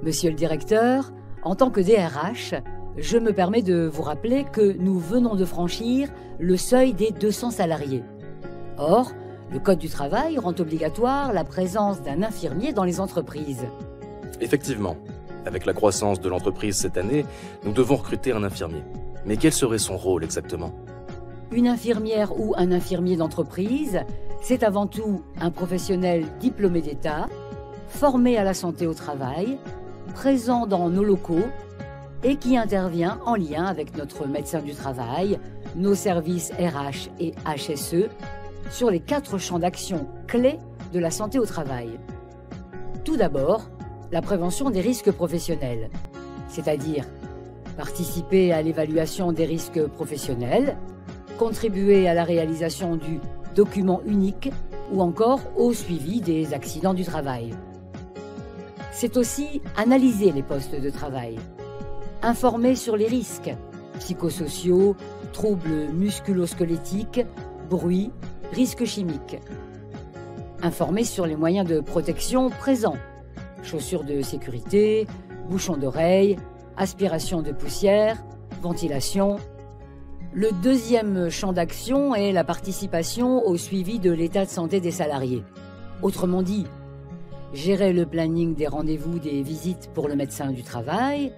Monsieur le directeur, en tant que DRH, je me permets de vous rappeler que nous venons de franchir le seuil des 200 salariés. Or, le Code du travail rend obligatoire la présence d'un infirmier dans les entreprises. Effectivement, avec la croissance de l'entreprise cette année, nous devons recruter un infirmier. Mais quel serait son rôle exactement? Une infirmière ou un infirmier d'entreprise, c'est avant tout un professionnel diplômé d'État, formé à la santé au travail, présent dans nos locaux et qui intervient en lien avec notre médecin du travail, nos services RH et HSE, sur les 4 champs d'action clés de la santé au travail. Tout d'abord, la prévention des risques professionnels, c'est-à-dire participer à l'évaluation des risques professionnels, contribuer à la réalisation du document unique ou encore au suivi des accidents du travail. C'est aussi analyser les postes de travail, informer sur les risques psychosociaux, troubles musculo-squelettiques, bruit, risques chimiques. Informer sur les moyens de protection présents, chaussures de sécurité, bouchons d'oreille, aspiration de poussière, ventilation. Le deuxième champ d'action est la participation au suivi de l'état de santé des salariés. Autrement dit, gérer le planning des rendez-vous des visites pour le médecin du travail,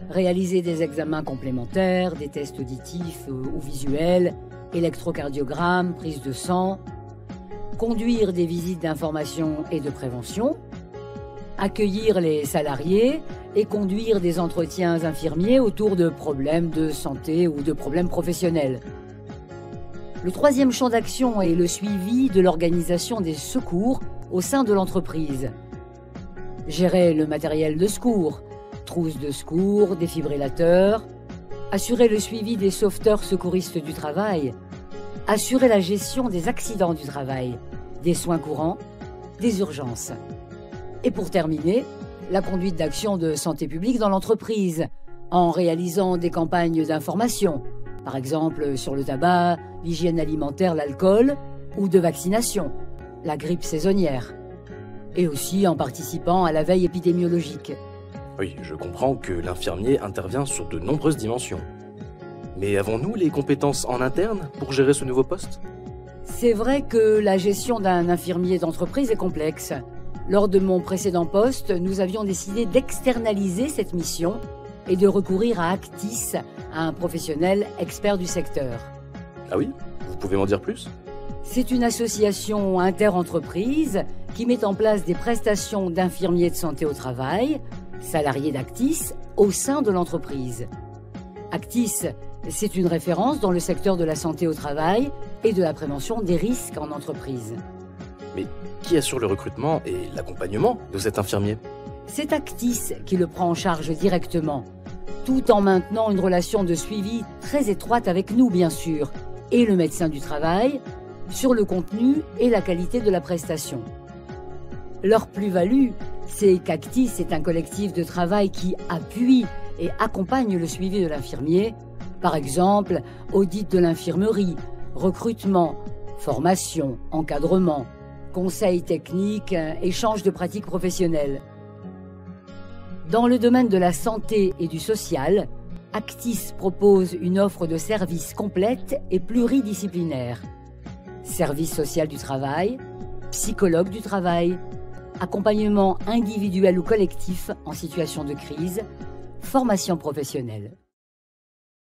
réaliser des examens complémentaires, des tests auditifs ou visuels, électrocardiogramme, prise de sang, conduire des visites d'information et de prévention, accueillir les salariés et conduire des entretiens infirmiers autour de problèmes de santé ou de problèmes professionnels. Le troisième champ d'action est le suivi de l'organisation des secours au sein de l'entreprise. Gérer le matériel de secours, trousses de secours, défibrillateurs, assurer le suivi des sauveteurs secouristes du travail, assurer la gestion des accidents du travail, des soins courants, des urgences. Et pour terminer, la conduite d'actions de santé publique dans l'entreprise, en réalisant des campagnes d'information, par exemple sur le tabac, l'hygiène alimentaire, l'alcool, ou de vaccination, la grippe saisonnière, et aussi en participant à la veille épidémiologique. Oui, je comprends que l'infirmier intervient sur de nombreuses dimensions. Mais avons-nous les compétences en interne pour gérer ce nouveau poste? C'est vrai que la gestion d'un infirmier d'entreprise est complexe. Lors de mon précédent poste, nous avions décidé d'externaliser cette mission et de recourir à Actis, un professionnel expert du secteur. Ah oui? Vous pouvez m'en dire plus? C'est une association inter-entreprise qui met en place des prestations d'infirmiers de santé au travail, salariés d'Actis, au sein de l'entreprise. Actis, c'est une référence dans le secteur de la santé au travail et de la prévention des risques en entreprise. Mais qui assure le recrutement et l'accompagnement de cet infirmier? C'est Actis qui le prend en charge directement, tout en maintenant une relation de suivi très étroite avec nous, bien sûr, et le médecin du travail, sur le contenu et la qualité de la prestation. Leur plus-value, c'est qu'Actis est un collectif de travail qui appuie et accompagne le suivi de l'infirmier, par exemple, audit de l'infirmerie, recrutement, formation, encadrement, conseils techniques, échange de pratiques professionnelles. Dans le domaine de la santé et du social, Actis propose une offre de services complète et pluridisciplinaire. Service social du travail, psychologue du travail, accompagnement individuel ou collectif en situation de crise, formation professionnelle.